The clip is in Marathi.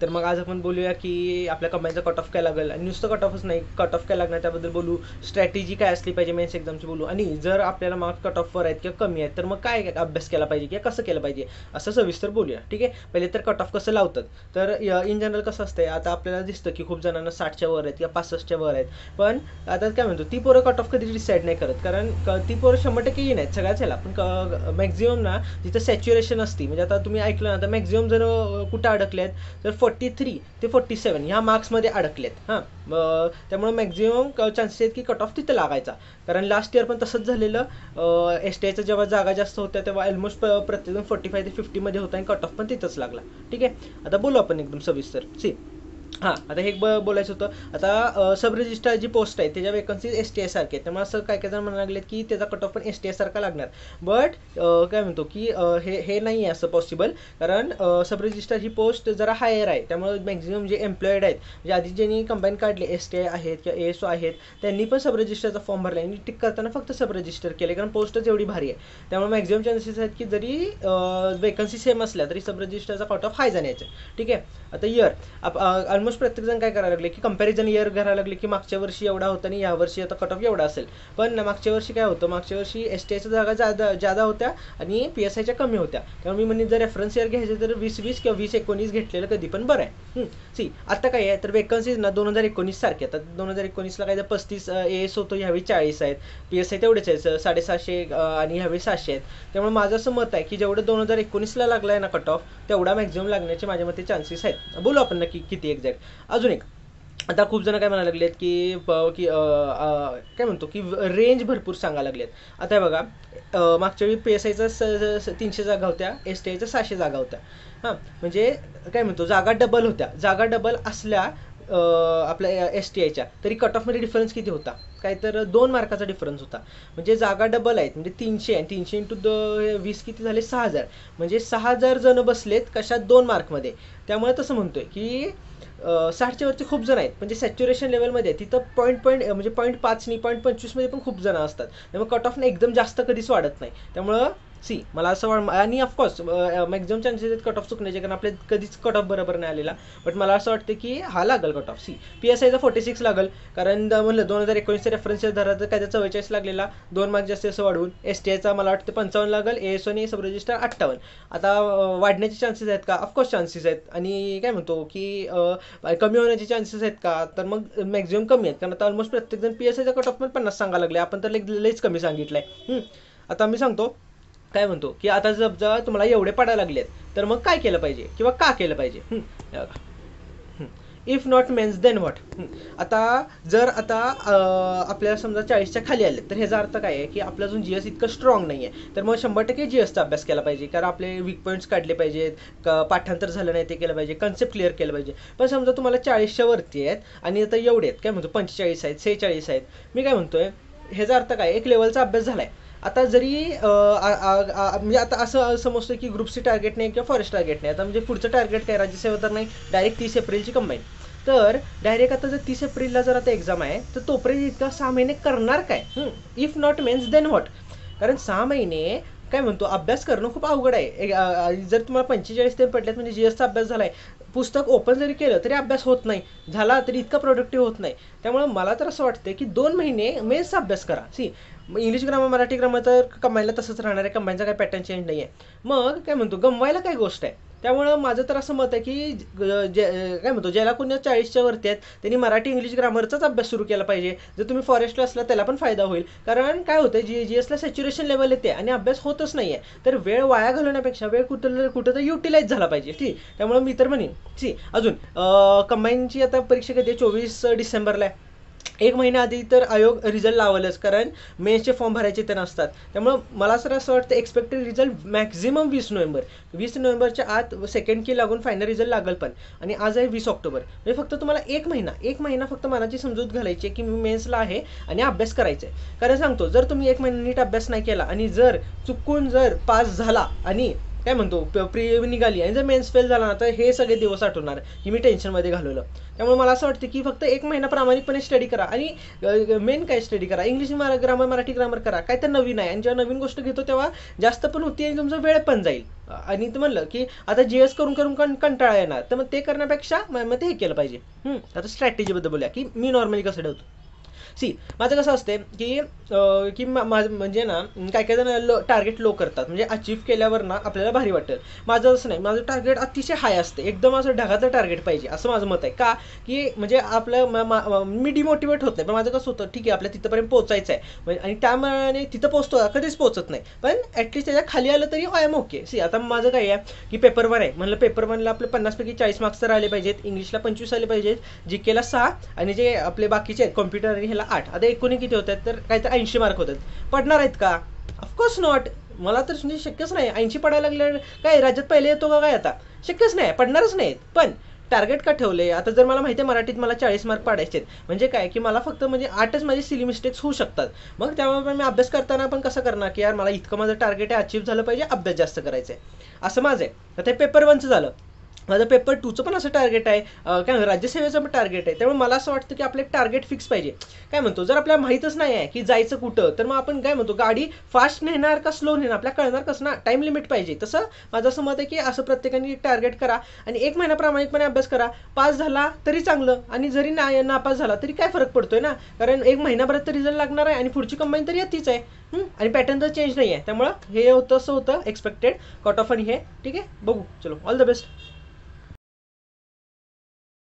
तर मग आज आपण बोलूया की आपल्या कंबाईनचा कट ऑफ काय लागेल, आणि नुसतं कट ऑफच नाही, कट ऑफ काय लागणार त्याबद्दल बोलू, स्ट्रॅटेजी काय असली पाहिजे मेन्स एक्झामची बोलू, आणि जर आपल्याला मार्क्स कट ऑफवर आहेत किंवा कमी आहेत तर मग काय अभ्यास केला पाहिजे किंवा कसं केलं पाहिजे असं सविस्तर बोलूया. ठीक आहे, पहिले तर कट ऑफ कसं लावतात. तर इन जनरल कसं असतंय, आता आपल्याला दिसतं की खूप जणांना 60च्या वर आहेत किंवा 65च्या वर आहेत, पण आता काय म्हणतो ती पोरं कट ऑफ कधी डिसाईड नाही करत, कारण ती पोरं 100% येईन आहेत सगळ्याच ह्याला, पण मॅक्झिमम ना जिथं सॅच्युरेशन असते, म्हणजे आता तुम्ही ऐकलं ना, तर मॅक्झिमम जर कुठं अडकले आहेत तर 43 ते 47 ह्या मार्क्समध्ये अडकलेत. हां, त्यामुळे मॅक्झिमम चान्सेस आहेत की कट ऑफ तिथं लागायचा, कारण लास्ट इयर पण तसंच झालेलं. एस टी आयच्या जेव्हा जागा जास्त होत्या तेव्हा ऑलमोस्ट प्रत्येकजण 45 ते 50मध्ये होता आणि कट ऑफ पण तिथंच लागला. ठीक आहे, आता बोलू आपण एकदम सविस्तर. सी हां, आता हे बोलायचं होतं. आता सब रजिस्ट्रार जी पोस्ट आहे त्याच्या वेकन्सी एस टी आय सारखे आहेत, त्यामुळे असं काय काय जण म्हणायला लागलेत की त्याचा कट ऑफ पण एस टी आय सारखा लागणार. बट काय म्हणतो की हे नाही आहे असं पॉसिबल, कारण सब रजिस्ट्रार ही पोस्ट जरा हायर आहे, त्यामुळे मॅक्झिमम जे एम्प्लॉईड आहेत, म्हणजे आधी ज्यांनी कंबाईन काढले एस टी आय आहेत किंवा ए एस ओ आहेत, त्यांनी पण सब रजिस्टरचा फॉर्म भरला आणि टिक करताना फक्त सब रजिस्टर केले, कारण पोस्टच एवढी भारी आहे. त्यामुळे मॅक्झिमम चान्सेस आहेत की जरी वेकन्सी सेम असल्या तरी सब रजिस्टरचा कट ऑफ हाय जाण्याचे. ठीक आहे, आता इयर ऑलमोस्ट प्रत्येकजण काय करायला लागले की कंपॅरिझन इयर करायला लागले की मागच्या वर्षी एवढा होता आणि यावर्षी आता कट ऑफ एवढा असेल. पण मागच्या वर्षी काय होतं, मागच्या वर्षी एस टी आयच्या जागा जादा होत्या आणि पी एस आयच्या कमी होत्या, त्यामुळे मी म्हणेन जर रेफरन्स इयर घ्यायचे तर 2020 किंवा 2019 घेतलेलं कधी पण बरं आहे. सी आता काय आहे, तर वेकन्सीज ना 2019 सारखे आता 2019ला काय तर 35 ए एस होतो, ह्यावेळी 40 आहेत, पी एस आय तेवढेच आहेत 750 आणि ह्यावेळी 700 आहेत. त्यामुळे माझं असं मत आहे की जेवढं 2019ला लागला आहे ना कट ऑफ, तेवढा मॅक्झिमम लागण्याचे माझ्या मते चान्सेस आहेत. बोलू आपण नक्की किती एक्झॅक्ट. अजून एक, आता खूप जण काय म्हणायला लागलेत की काय म्हणतो की रेंज भरपूर सांगायला लागलेत. आता हे बघा, मागच्या वेळी पी एस आयचा 300 जागा होत्या, एस टी आयच्या 600 जागा होत्या. हां, म्हणजे काय म्हणतो जागा डबल होत्या, जागा डबल असल्या आपल्या एस टी आयच्या, तरी कट ऑफमध्ये डिफरन्स किती होता, काय तर 2 मार्काचा डिफरन्स होता. म्हणजे जागा डबल आहेत, म्हणजे 300 आणि 300 इंटू 20 किती झाले 6000, म्हणजे 6000 जण बसलेत कशात 2 मार्कमध्ये. त्यामुळे तसं म्हणतोय की 60च्या वरती खूप जण आहेत, म्हणजे सॅच्युरेशन लेवलमध्ये तिथं पॉईंट म्हणजे 0.5 नाही 0.25मध्ये पण खूप जण असतात, त्यामुळे कट ऑफने एकदम जास्त कधीच वाढत नाही. त्यामुळं मला असं आणि ऑफकोर्स मॅक्झिमम चान्सेस आहेत कट ऑफ चुकण्याचे, कारण आपले कधीच कट ऑफ बरोबर नाही आलेला. बट मला असं वाटतं की हा लागेल कट ऑफ. पी एस आयचा 46 लागेल, कारण म्हणलं 2019 रेफरन्स धरा तर काय तर 44 लागलेला, 2 मार्क जास्त असं वाढवून. एस टी आयचा मला वाटतं 55 लागेल, A S one sub register 58. आता वाढण्याचे चान्सेस आहेत का, ऑफकोर्स चान्सेस आहेत. आणि काय म्हणतो की कमी होण्याचे चान्सेस आहेत का, तर मग मॅक्झिमम कमी आहेत, कारण आता ऑलमोस्ट प्रत्येकजण पी एस आयचा कट ऑफ पण 50 सांगायला लागले, आपण तर लईच कमी सांगितलंय. आता मी सांगतो काय म्हणतो की आता जर तुम्हाला एवढे पडायला लागलेत तर मग काय केलं पाहिजे किंवा का केलं पाहिजे. If not mains then what. आता जर आपल्याला समजा 40च्या खाली आले तर ह्याचा अर्थ काय आहे की आपला अजून जी एस इतकं स्ट्रॉंग नाही आहे, तर मग 100% जी एसचा अभ्यास केला पाहिजे, कारण आपले वीक पॉईंट्स काढले पाहिजेत, पाठांतर झालं नाही ते केलं पाहिजे, कन्सेप्ट क्लिअर केलं पाहिजे. पण समजा तुम्हाला 40च्या वरती आहेत आणि आता एवढे आहेत, काय म्हणतो 45 आहेत 46 आहेत, मी काय म्हणतोय ह्याचा अर्थ काय, एक लेवलचा अभ्यास झालाय. आता जरी म्हणजे आता असं समजतं की ग्रुपची टार्गेट नाही किंवा फॉरेस्ट टार्गेट नाही, आता म्हणजे पुढचं टार्गेट काय राज्यसेवा तर नाही, डायरेक्ट 30 एप्रिलची कंबाईन. तर डायरेक्ट आता जर 30 एप्रिलला जर आता एक्झाम आहे तर तोपर्यंत इतका 6 महिने करणार काय. If not mains then what, कारण 6 महिने काय म्हणतो अभ्यास करणं खूप अवघड आहे. जर तुम्हाला 45 ते पडल्यात म्हणजे जी एसचा अभ्यास झालाय, पुस्तक ओपन जरी केलं तरी अभ्यास होत नाही, झाला तरी इतका प्रोडक्टिव्ह होत नाही. त्यामुळे मला तर असं वाटतं की 2 महिने मेन्सचा अभ्यास करा. इंग्लिश ग्रामर मराठी ग्रामर तर कंबाईनला तसंच राहणार आहे, कंबाईनचा काही पॅटर्न चेंज नाही आहे. मग काय म्हणतो गमवायला काय गोष्ट आहे. त्यामुळं माझं तर असं मत आहे की काय म्हणतो ज्याला कोणी 40च्या वरती आहेत त्यांनी मराठी इंग्लिश ग्रामरचाच अभ्यास सुरू केला पाहिजे. जर तुम्ही फॉरेस्टला असला त्याला पण फायदा होईल, कारण काय होतं जी एसला सॅच्युरेशन लेवल येते आणि अभ्यास होतच नाही आहे, तर वेळ वाया घालवण्यापेक्षा वेळ कुठं तर युटिलाइज झाला पाहिजे. ठीक, त्यामुळे मी तर म्हणेन अजून कंबाईनची आता परीक्षा कधी 24 डिसेंबरला आहे. 1 महिना आधी तर आयोग रिझल्ट लावलच, कारण मेन्सचे फॉर्म भरायचे ते नसतात. त्यामुळं मला सर असं वाटतं एक्सपेक्टेड रिझल्ट मॅक्झिमम 20 नोव्हेंबर. 20 नोव्हेंबरच्या आत सेकंड की लागून फायनल रिझल्ट लागेल पण. आणि आज आहे 20 ऑक्टोबर, म्हणजे फक्त तुम्हाला 1 महिना फक्त मनाची समजूत घालायची की मी मेन्सला आहे आणि अभ्यास करायचा आहे. कारण सांगतो जर तुम्ही 1 महिना नीट अभ्यास नाही केला आणि जर चुकून पास झाला आणि काय म्हणतो प्री निघाली आणि जर मेन्स फेल झाला ना तर हे सगळे दिवस आठवणार की मी टेन्शनमध्ये घालवलं. त्यामुळे मला असं वाटतं की फक्त 1 महिना प्रामाणिकपणे स्टडी करा आणि मेन काय स्टडी करा, इंग्लिश ग्रामर मराठी ग्रामर करा, काय तर नवीन आहे आणि जेव्हा नवीन गोष्ट घेतो तेव्हा जास्त पण होती आणि तुमचा वेळ पण जाईल. आणि ते म्हणलं की आता जीएस करून करून कंटाळा येणार, तर मग ते करण्यापेक्षा मग ते हे केलं पाहिजे. आता स्ट्रॅटेजीबद्दल बोलूया की मी नॉर्मली कसं ठेवतो. सी माझं कसं असते की माझं म्हणजे ना काय काय जण टार्गेट लो करतात, म्हणजे अचीव्ह केल्यावर ना आपल्याला भारी वाटेल. माझं असं नाही, माझं टार्गेट अतिशय हाय असते, एकदम असं ढगाचं टार्गेट पाहिजे असं माझं मत आहे. का की म्हणजे आपलं मी डिमोटिवेट होत नाही, पण माझं कसं होतं ठीक आहे आपल्या तिथंपर्यंत पोहोचायचं आहे आणि त्यामुळे तिथं पोहोचतो कधीच पोहोचत नाही, पण ॲटलीस्ट त्याच्या खाली आलं तरी आय एम ओके. सी आता माझं काय आहे की पेपर 1 आहे म्हणलं, पेपर 1ला आपले 50पैकी 40 मार्क्स तर आले पाहिजेत, इंग्लिशला 25 आले पाहिजेत, जी केला 6 आणि जे आपले बाकीचे आहेत कॉम्प्युटर आणि ह्याला 8. आता एकूण किती होतात तर काहीतरी 80 मार्क होतात. पडणार आहेत का? Of course not. मला तर म्हणजे शक्यच नाही. 80 पडायला लागले काय राज्यात पहिले येतो का काय? आता शक्यच नाही, पडणारच नाहीत. पण टार्गेट का ठेवले? आता जर मला माहिती आहे मराठीत मला 40 मार्क पाडायचे आहेत, म्हणजे काय की मला फक्त म्हणजे 8च माझे सिली मिस्टेक्स होऊ शकतात. मग त्यामुळे पण मी अभ्यास करताना पण कसं करणार की यार मला इतकं माझं टार्गेट आहे, अचीव्ह झालं पाहिजे, अभ्यास जास्त करायचा आहे, असं माझं आहे. तर ते पेपर 1चं झालं. माझं पेपर 2चं पण असं टार्गेट आहे, काय राज्यसेवेचं पण टार्गेट आहे. त्यामुळे मला असं वाटतं की आपलं एक टार्गेट फिक्स पाहिजे. काय म्हणतो जर आपल्याला माहीतच नाही आहे की जायचं कुठं, तर मग आपण काय म्हणतो गाडी फास्ट नेणार का स्लो नेणार आपल्याला कळणार कसं ना, टाईम लिमिट पाहिजे. तसं माझं असं मत आहे की असं प्रत्येकाने टार्गेट करा आणि 1 महिना प्रामाणिकपणे अभ्यास करा. पास झाला तरी चांगलं आणि जरी नापास झाला तरी काय फरक पडतोय ना, कारण 1 महिनाभरात तर रिझल्ट लागणार आहे आणि पुढची कंबाईन तरी तीच आहे आणि पॅटर्न तर चेंज नाही आहे. त्यामुळं हे होतं असं होतं एक्सपेक्टेड कट ऑफ आणि हे ठीक आहे. बघू, चलो ऑल द बेस्ट.